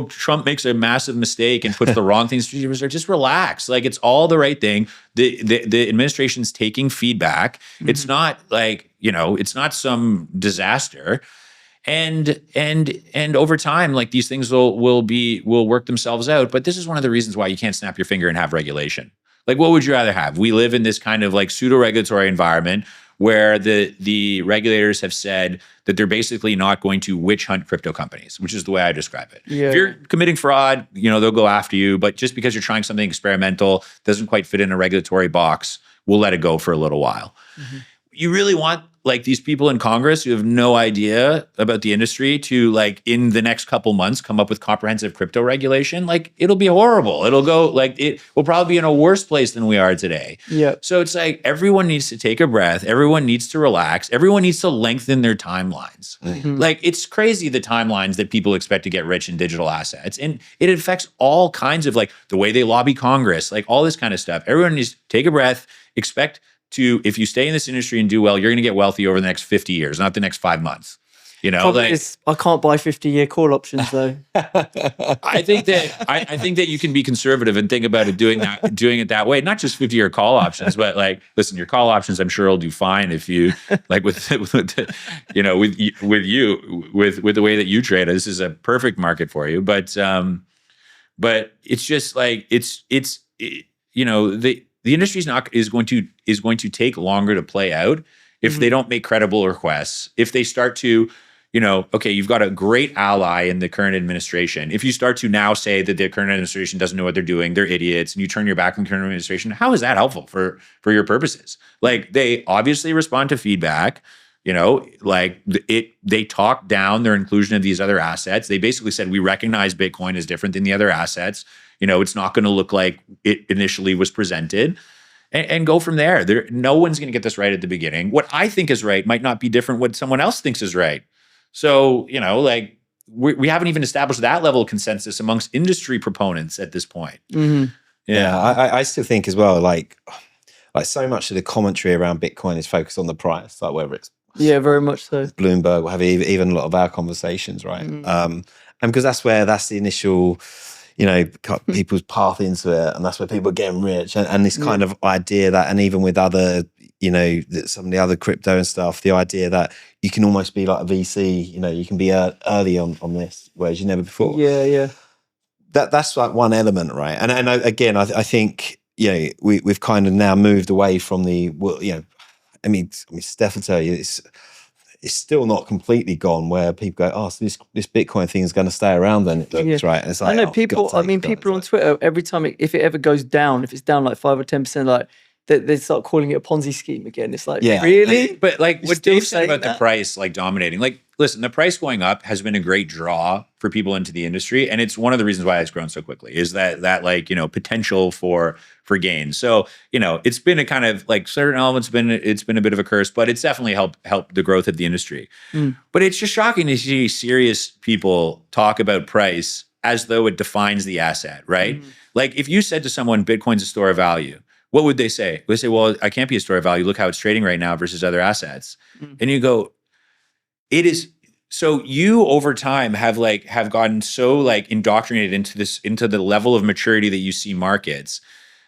[SPEAKER 2] Trump makes a massive mistake and puts the wrong things to reserve? Just relax. It's all the right thing. The administration's taking feedback. Mm-hmm. It's not it's not some disaster. And over time, these things will work themselves out. But this is one of the reasons why you can't snap your finger and have regulation. What would you rather have? We live in this kind of pseudo-regulatory environment where the regulators have said that they're basically not going to witch hunt crypto companies, which is the way I describe it.
[SPEAKER 1] Yeah.
[SPEAKER 2] If you're committing fraud, they'll go after you. But just because you're trying something experimental, doesn't quite fit in a regulatory box, we'll let it go for a little while. Mm-hmm. You really want like these people in Congress who have no idea about the industry to like in the next couple months come up with comprehensive crypto regulation. Like it'll be horrible. It'll go like it will probably be in a worse place than we are today.
[SPEAKER 1] Yeah.
[SPEAKER 2] So it's like everyone needs to take a breath. Everyone needs to relax. Everyone needs to lengthen their timelines. Mm-hmm. Like it's crazy the timelines that people expect to get rich in digital assets. And it affects all kinds of like the way they lobby Congress, like all this kind of stuff. Everyone needs to take a breath, expect if you stay in this industry and do well, you're going to get wealthy over the next 50 years, not the next 5 months.
[SPEAKER 1] I can't buy 50-year call options though.
[SPEAKER 2] I think that you can be conservative and think about doing it that way. Not just 50-year call options, but like, listen, your call options, I'm sure will do fine if you like with the way that you trade. This is a perfect market for you. But it's just like the industry is going to take longer to play out if they don't make credible requests. If they start to, okay, you've got a great ally in the current administration. If you start to now say that the current administration doesn't know what they're doing, they're idiots, and you turn your back on the current administration, how is that helpful for your purposes? Like they obviously respond to feedback. They talked down their inclusion of these other assets. They basically said, we recognize Bitcoin is different than the other assets. It's not going to look like it initially was presented and go from there. No one's going to get this right at the beginning. What I think is right might not be different what someone else thinks is right. So, we haven't even established that level of consensus amongst industry proponents at this point.
[SPEAKER 3] Mm-hmm. Yeah, I still think as well, like so much of the commentary around Bitcoin is focused on the price, like whether it's
[SPEAKER 1] very much so.
[SPEAKER 3] Bloomberg, even a lot of our conversations, right? And because that's the initial, people's path into it, and that's where people are getting rich, and this kind of idea that, and even with other, some of the other crypto and stuff, the idea that you can almost be like a VC, you can be early on this, whereas you never before.
[SPEAKER 1] Yeah.
[SPEAKER 3] That's like one element, right? And again, I think we've kind of now moved away from the I mean, Steph will tell you, it's still not completely gone. Where people go, oh, so this Bitcoin thing is going to stay around, then it looks right. And it's like,
[SPEAKER 1] I know people. People on Twitter, every time if it ever goes down, if it's down like 5 or 10%, like they start calling it a Ponzi scheme again. It's like, really?
[SPEAKER 2] But like what Dave said about the price, like dominating, like listen, the price going up has been a great draw for people into the industry, and it's one of the reasons why it's grown so quickly. Is that like potential for gain. So it's been a kind of like certain elements it's been a bit of a curse, but it's definitely helped the growth of the industry. But it's just shocking to see serious people talk about price as though it defines the asset, right? Like if you said to someone, Bitcoin's a store of value, what would they say? They say, well, I can't be a store of value. Look how it's trading right now versus other assets. And you go, it is. So you over time have gotten so like indoctrinated into the level of maturity that you see markets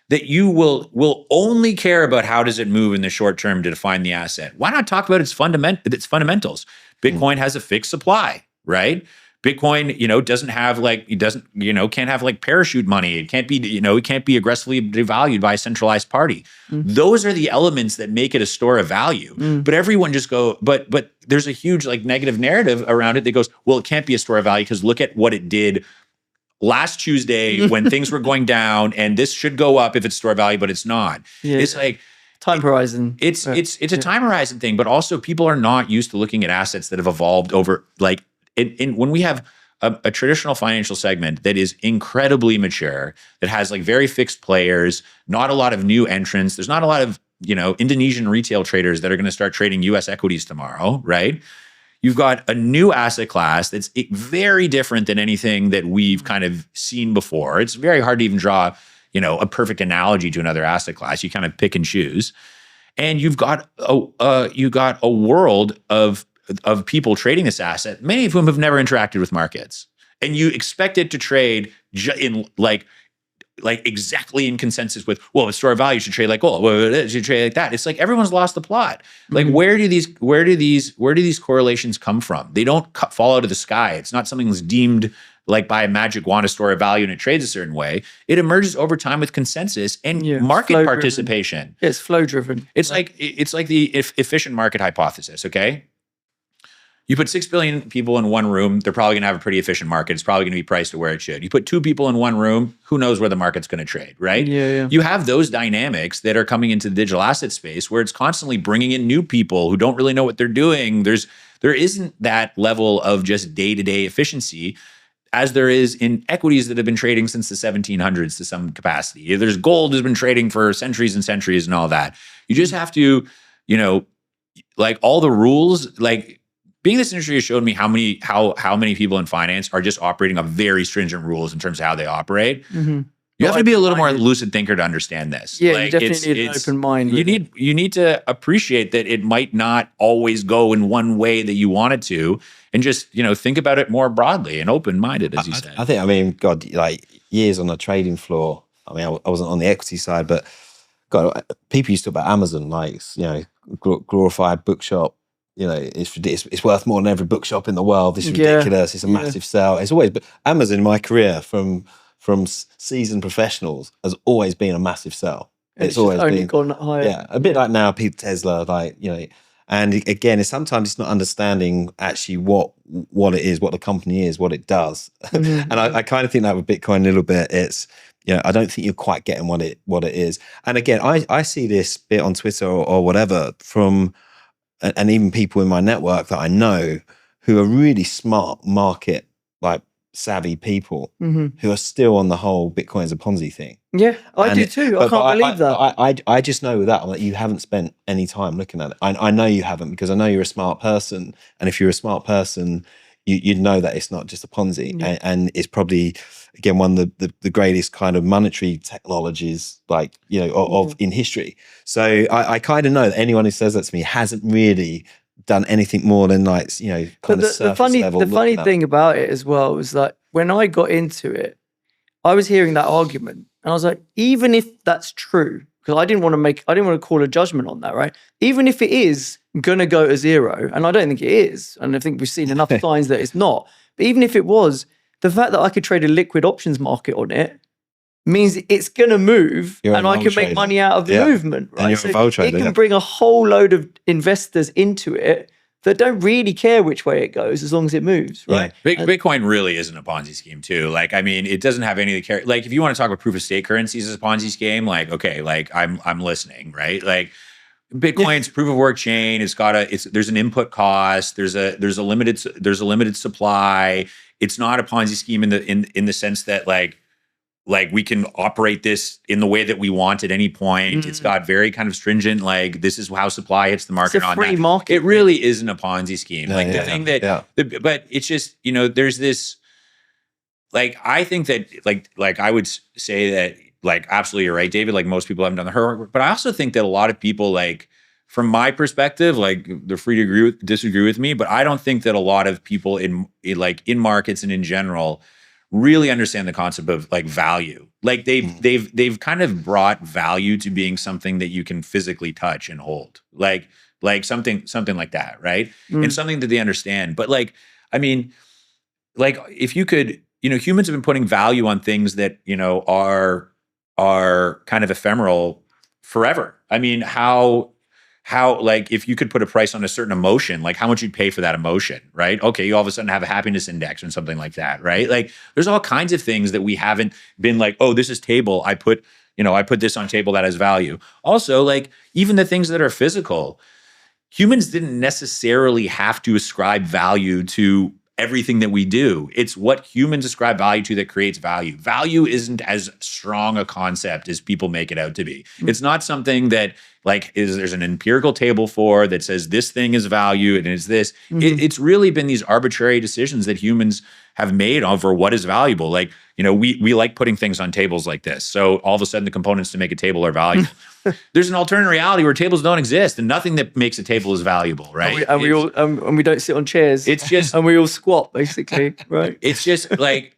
[SPEAKER 2] that you will only care about how does it move in the short term to define the asset. Why not talk about its fundamentals? Bitcoin has a fixed supply, right? Bitcoin, doesn't have can't have like parachute money. It can't be, it can't be aggressively devalued by a centralized party. Those are the elements that make it a store of value. But everyone just but there's a huge like negative narrative around it that goes, well, it can't be a store of value because look at what it did last Tuesday when things were going down, and this should go up if it's store of value, but it's not. Yeah. It's like
[SPEAKER 1] time horizon.
[SPEAKER 2] It's a time horizon thing, but also people are not used to looking at assets that have evolved over like. When we have a traditional financial segment that is incredibly mature, that has like very fixed players, not a lot of new entrants, there's not a lot of Indonesian retail traders that are going to start trading U.S. equities tomorrow, right? You've got a new asset class that's very different than anything that we've kind of seen before. It's very hard to even draw a perfect analogy to another asset class. You kind of pick and choose, and you've got a world of people trading this asset, many of whom have never interacted with markets, and you expect it to trade in like exactly in consensus with, well, a store of value should trade like gold, well, it should trade like that. It's like everyone's lost the plot. Like where do these correlations come from? They don't fall out of the sky. It's not something that's deemed like by a magic wand, a store of value, and it trades a certain way. It emerges over time with consensus and market participation.
[SPEAKER 1] Yeah, it's flow driven.
[SPEAKER 2] It's like the efficient market hypothesis. Okay. You put 6 billion people in one room, they're probably going to have a pretty efficient market. It's probably going to be priced to where it should. You put 2 people in one room, who knows where the market's going to trade, right?
[SPEAKER 1] Yeah.
[SPEAKER 2] You have those dynamics that are coming into the digital asset space where it's constantly bringing in new people who don't really know what they're doing. There isn't that level of just day-to-day efficiency as there is in equities that have been trading since the 1700s to some capacity. There's gold has been trading for centuries and centuries and all that. You just have to, like all the rules, like being in this industry has showed me how many people in finance are just operating on very stringent rules in terms of how they operate.
[SPEAKER 1] Mm-hmm.
[SPEAKER 2] You have to be a little more lucid thinker to understand this.
[SPEAKER 1] Yeah, you definitely need an open mind.
[SPEAKER 2] You need to appreciate that it might not always go in one way that you want it to, and just think about it more broadly and open minded, as you said.
[SPEAKER 3] I think, God, like years on the trading floor. I mean, I wasn't on the equity side, but God, people used to talk about Amazon, like glorified bookshop. It's worth more than every bookshop in the world. This is ridiculous. It's a massive sell. It's always, but Amazon in my career from seasoned professionals has always been a massive sell.
[SPEAKER 1] It's always only gone higher.
[SPEAKER 3] Yeah, a bit like now, Tesla, and again, sometimes it's not understanding actually what it is, what the company is, what it does.
[SPEAKER 1] Mm-hmm.
[SPEAKER 3] And I kind of think that with Bitcoin a little bit, it's, I don't think you're quite getting what it is. And again, I see this bit on Twitter or whatever from, and even people in my network that I know who are really smart market, like savvy people who are still on the whole Bitcoin's a Ponzi thing.
[SPEAKER 1] Yeah, I do too. I can't believe that.
[SPEAKER 3] I just know that you haven't spent any time looking at it. I know you haven't, because I know you're a smart person. And if you're a smart person, you'd know that it's not just a Ponzi.
[SPEAKER 1] Yeah.
[SPEAKER 3] And it's probably, again, one of the greatest kind of monetary technologies, in history. So I kind of know that anyone who says that to me hasn't really done anything more than kind of surface level.
[SPEAKER 1] The funny thing about it as well was that when I got into it, I was hearing that argument, and I was like, even if that's true, because I didn't want to call a judgment on that, right? Even if it is gonna go to zero, and I don't think it is, and I think we've seen enough signs that it's not. But even if it was, the fact that I could trade a liquid options market on it means it's going to move, and I can make money out of the movement, right?
[SPEAKER 3] And you're a vol trader,
[SPEAKER 1] it can bring a whole load of investors into it that don't really care which way it goes as long as it moves, right?
[SPEAKER 2] Yeah. Bitcoin really isn't a Ponzi scheme too. Like, I mean, it doesn't have any of the care. Like, if you want to talk about proof of stake currencies as a Ponzi scheme, like, okay, like I'm listening, right? Like, Bitcoin's proof of work chain. There's an input cost. There's a limited supply. It's not a Ponzi scheme in the sense that like we can operate this in the way that we want at any point. It's got very kind of stringent, like, this is how supply hits the market.
[SPEAKER 1] It's a free market.
[SPEAKER 2] It really isn't a Ponzi scheme. But it's just, there's this, like, I think that like I would say that, like, absolutely you're right, David, like, most people haven't done the homework, but I also think that a lot of people, like, from my perspective, like, they're free to disagree with me, but I don't think that a lot of people in markets and in general really understand the concept of, like, value. Like, they've kind of brought value to being something that you can physically touch and hold, like something like that, right? And something that they understand. But, like, I mean, like, if you could, humans have been putting value on things that are kind of ephemeral forever. I mean, how like, if you could put a price on a certain emotion, like how much you'd pay for that emotion, right? Okay, you all of a sudden have a happiness index or something like that, right? Like, there's all kinds of things that we haven't been like, oh, this is table. I put this on table that has value. Also, like, even the things that are physical, humans didn't necessarily have to ascribe value to everything that we do. It's what humans ascribe value to that creates value. Value isn't as strong a concept as people make it out to be. It's not something that, like, there's an empirical table for that says this thing is value and it's this. It's really been these arbitrary decisions that humans have made over what is valuable. Like, we like putting things on tables like this. So all of a sudden the components to make a table are valuable. There's an alternate reality where tables don't exist, and nothing that makes a table is valuable, right?
[SPEAKER 1] And we don't sit on chairs.
[SPEAKER 2] It's just,
[SPEAKER 1] and we all squat, basically, right?
[SPEAKER 2] It's just like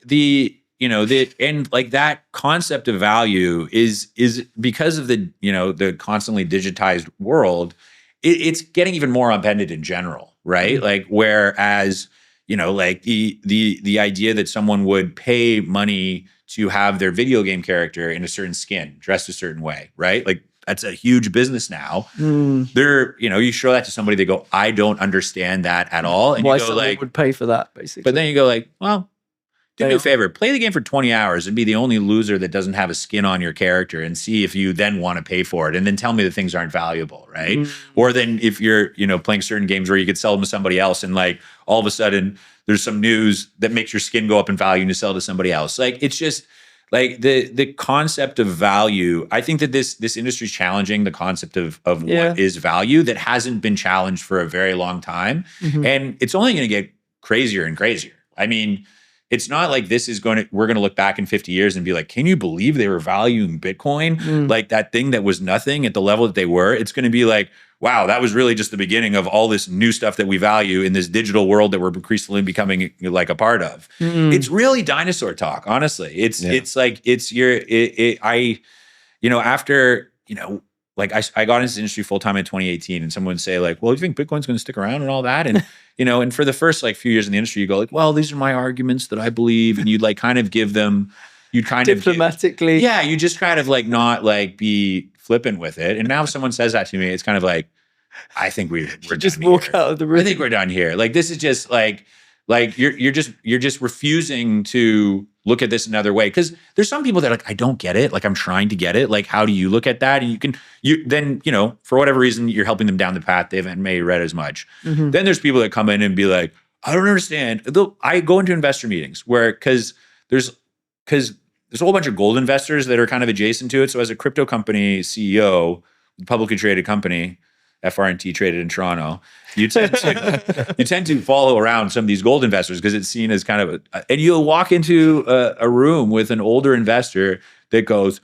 [SPEAKER 2] and like that concept of value is because of the constantly digitized world, it's getting even more upended in general, right? Like, whereas like the idea that someone would pay money to have their video game character in a certain skin, dressed a certain way, right? Like that's a huge business now. You show that to somebody, they go, I don't understand that at all. And
[SPEAKER 1] Why
[SPEAKER 2] you go
[SPEAKER 1] someone
[SPEAKER 2] like,
[SPEAKER 1] would pay for that, basically.
[SPEAKER 2] but then you go like, well, do me a favor, play the game for 20 hours and be the only loser that doesn't have a skin on your character and see if you then want to pay for it. And then tell me that things aren't valuable, right? Or then if you're, playing certain games where you could sell them to somebody else and like all of a sudden there's some news that makes your skin go up in value and you sell to somebody else. Like it's just like the concept of value. I think that this industry is challenging the concept of what is value that hasn't been challenged for a very long time. And it's only going to get crazier and crazier. I mean, it's not like we're going to look back in 50 years and be like, can you believe they were valuing Bitcoin? Like that thing that was nothing at the level that they were. It's going to be like, wow, that was really just the beginning of all this new stuff that we value in this digital world that we're increasingly becoming like a part of. It's really dinosaur talk, honestly. Like I got into this industry full time in 2018 and someone would say like, well, do you think Bitcoin's going to stick around and all that? And, and for the first like few years in the industry, you go like, well, these are my arguments that I believe. And you'd like kind of give them,
[SPEAKER 1] diplomatically.
[SPEAKER 2] You just kind of like not like be flippant with it. And now if someone says that to me, it's kind of like, I think we're
[SPEAKER 1] just walk out of the room.
[SPEAKER 2] I think we're done here. Like, this is just like you're just refusing to look at this another way. Cause there's some people that are like, I don't get it. Like I'm trying to get it. Like, how do you look at that? And then, for whatever reason, you're helping them down the path. They haven't maybe read as much. Then there's people that come in and be like, I don't understand. I go into investor meetings cause there's a whole bunch of gold investors that are kind of adjacent to it. So as a crypto company CEO, publicly traded company, FRNT traded in Toronto, you tend to follow around some of these gold investors because it's seen as kind of and you'll walk into a room with an older investor that goes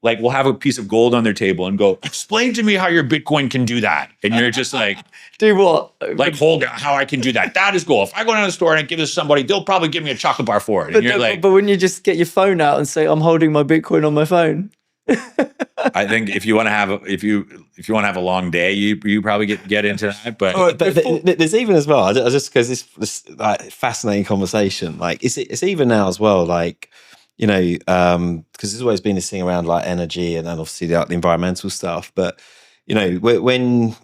[SPEAKER 2] like, we'll have a piece of gold on their table and go, explain to me how your Bitcoin can do that. And you're just like,
[SPEAKER 1] do what?
[SPEAKER 2] Like, hold how I can do that. That is gold. If I go down to the store and I give this to somebody, they'll probably give me a chocolate bar for it. And you're like,
[SPEAKER 1] but when you just get your phone out and say, I'm holding my Bitcoin on my phone.
[SPEAKER 2] I think if you want to have a long day, you probably get into that. But
[SPEAKER 3] there's even as well. I just because this like fascinating conversation. Like it's even now as well. Like because there's always been this thing around like energy and then obviously the environmental stuff. But when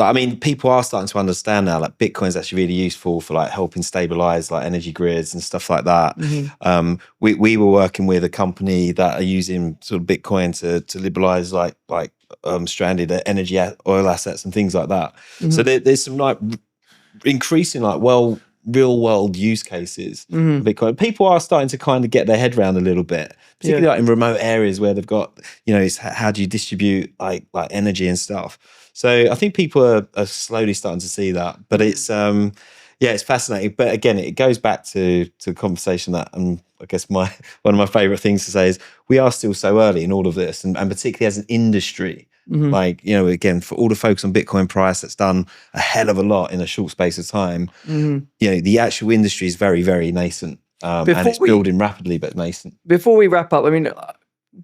[SPEAKER 3] I mean, people are starting to understand now like Bitcoin is actually really useful for like helping stabilize like energy grids and stuff like that. We were working with a company that are using sort of Bitcoin to liberalize like stranded energy oil assets and things like that. So there's some like increasing like real world use cases of Bitcoin. People are starting to kind of get their head around a little bit, particularly like in remote areas where they've got it's how do you distribute like energy and stuff. So I think people are slowly starting to see that, but it's it's fascinating. But again, it goes back to the conversation that I guess one of my favorite things to say is we are still so early in all of this, and particularly as an industry. Like, again, for all the focus on Bitcoin price, that's done a hell of a lot in a short space of time. The actual industry is very, very nascent, and it's building rapidly, but nascent.
[SPEAKER 1] Before we wrap up, I mean,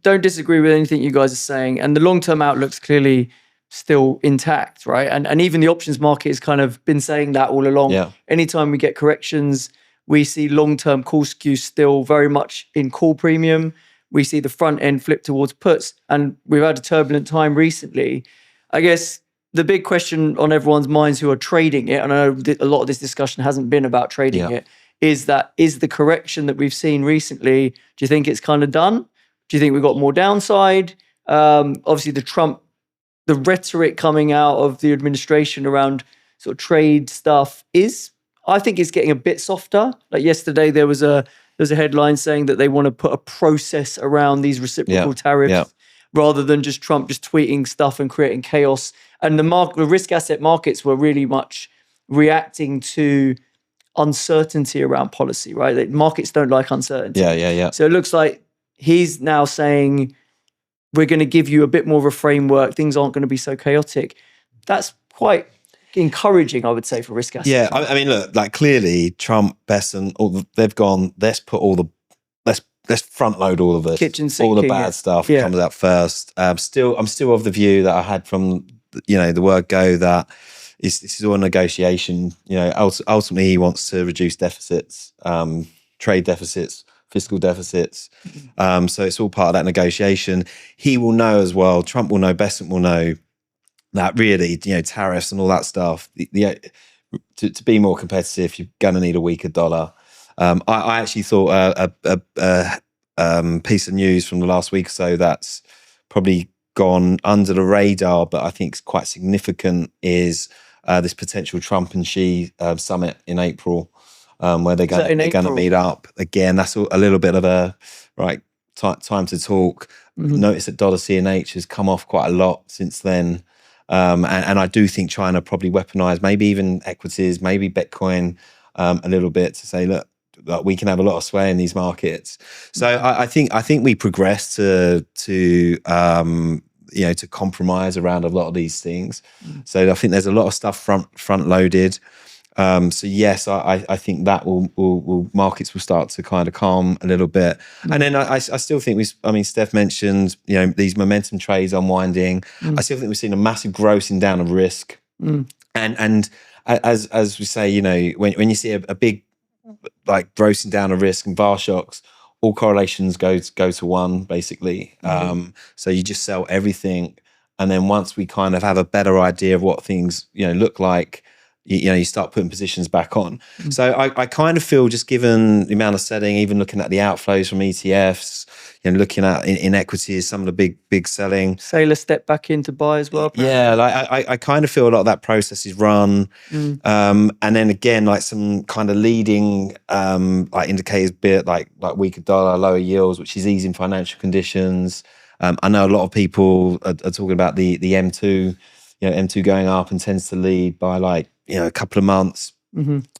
[SPEAKER 1] don't disagree with anything you guys are saying, and the long-term outlook's clearly still intact, right? And even the options market has kind of been saying that all along. Anytime we get corrections, we see long-term call skew still very much in call premium. We see the front end flip towards puts, and we've had a turbulent time recently. I guess the big question on everyone's minds who are trading it, and I know a lot of this discussion hasn't been about trading it, is the correction that we've seen recently, do you think it's kind of done? Do you think we've got more downside? Obviously the rhetoric coming out of the administration around sort of trade stuff I think it's getting a bit softer. Like yesterday there was a headline saying that they want to put a process around these reciprocal tariffs rather than just Trump just tweeting stuff and creating chaos. And the risk asset markets were really much reacting to uncertainty around policy, right? The markets don't like uncertainty. So it looks like he's now saying, we're going to give you a bit more of a framework. Things aren't going to be so chaotic. That's quite encouraging, I would say, for risk assets.
[SPEAKER 3] Yeah, I mean, look, like clearly Trump, Besson, they've gone, let's front load all of it.
[SPEAKER 1] Kitchen sinking,
[SPEAKER 3] all the bad stuff comes out first. I'm still of the view that I had from the word go that this is all a negotiation. You know, ultimately he wants to reduce deficits, trade deficits, fiscal deficits. So it's all part of that negotiation. He will know as well. Trump will know. Besant will know that really, you know, tariffs and all that stuff. To be more competitive, you're going to need a weaker dollar. I actually thought a piece of news from the last week or so that's probably gone under the radar, but I think it's quite significant, is this potential Trump and Xi summit in April, where they're going to meet up again. That's a little bit of a time to talk. Notice that dollar CNH has come off quite a lot since then. And I do think China probably weaponized maybe even equities, maybe Bitcoin a little bit to say, look, we can have a lot of sway in these markets. So I think we progress to compromise around a lot of these things. So I think there's a lot of stuff front loaded. So yes, I think that will markets will start to kind of calm a little bit. And then I still think Steph mentioned, you know, these momentum trades unwinding. I still think we've seen a massive grossing down of risk. And as we say, you know, when you see a big like grossing down of risk and VAR shocks, all correlations go to one basically. So you just sell everything, and then once we kind of have a better idea of what things, you know, look like, you start putting positions back on. So I kind of feel, just given the amount of selling, even looking at the outflows from ETFs, you know, looking at in equities, some of the big selling.
[SPEAKER 1] Sailor step back in to buy as well. Perhaps.
[SPEAKER 3] Yeah, like I kind of feel a lot of that process is run. And then again, like some kind of leading like indicators, bit like weaker dollar, lower yields, which is easing financial conditions. I know a lot of people are talking about the M2, you know, M2 going up and tends to lead by like, you know, a couple of months.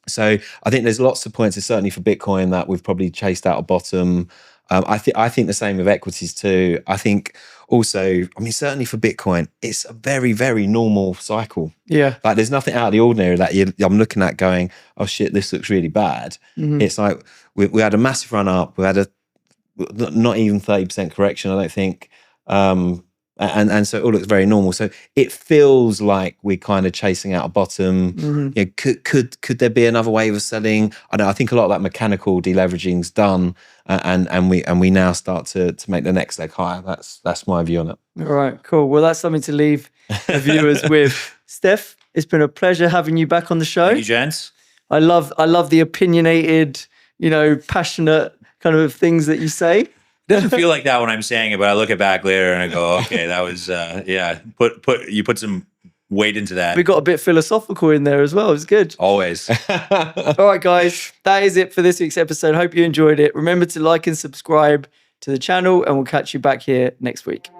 [SPEAKER 3] So I think there's lots of points, and certainly for Bitcoin, that we've probably chased out a bottom. I think the same with equities too. I think also, certainly for Bitcoin, it's a very, very normal cycle.
[SPEAKER 1] Yeah.
[SPEAKER 3] Like there's nothing out of the ordinary that I'm looking at going, oh shit, this looks really bad. It's like we had a massive run up. We had not even 30% correction, I don't think. And so it all looks very normal. So it feels like we're kind of chasing out a bottom. You know, could there be another wave of selling? I think a lot of that mechanical deleveraging's done, and we now start to make the next leg higher. That's my view on it.
[SPEAKER 1] All right, cool. Well, that's something to leave the viewers with. Steph, it's been a pleasure having you back on the show.
[SPEAKER 2] Thank you, gents.
[SPEAKER 1] I love the opinionated, you know, passionate kind of things that you say.
[SPEAKER 2] It doesn't feel like that when I'm saying it, but I look it back later and I go, okay, that was, you put some weight into that.
[SPEAKER 1] We got a bit philosophical in there as well. It was good.
[SPEAKER 2] Always.
[SPEAKER 1] All right, guys, that is it for this week's episode. Hope you enjoyed it. Remember to like and subscribe to the channel, and we'll catch you back here next week.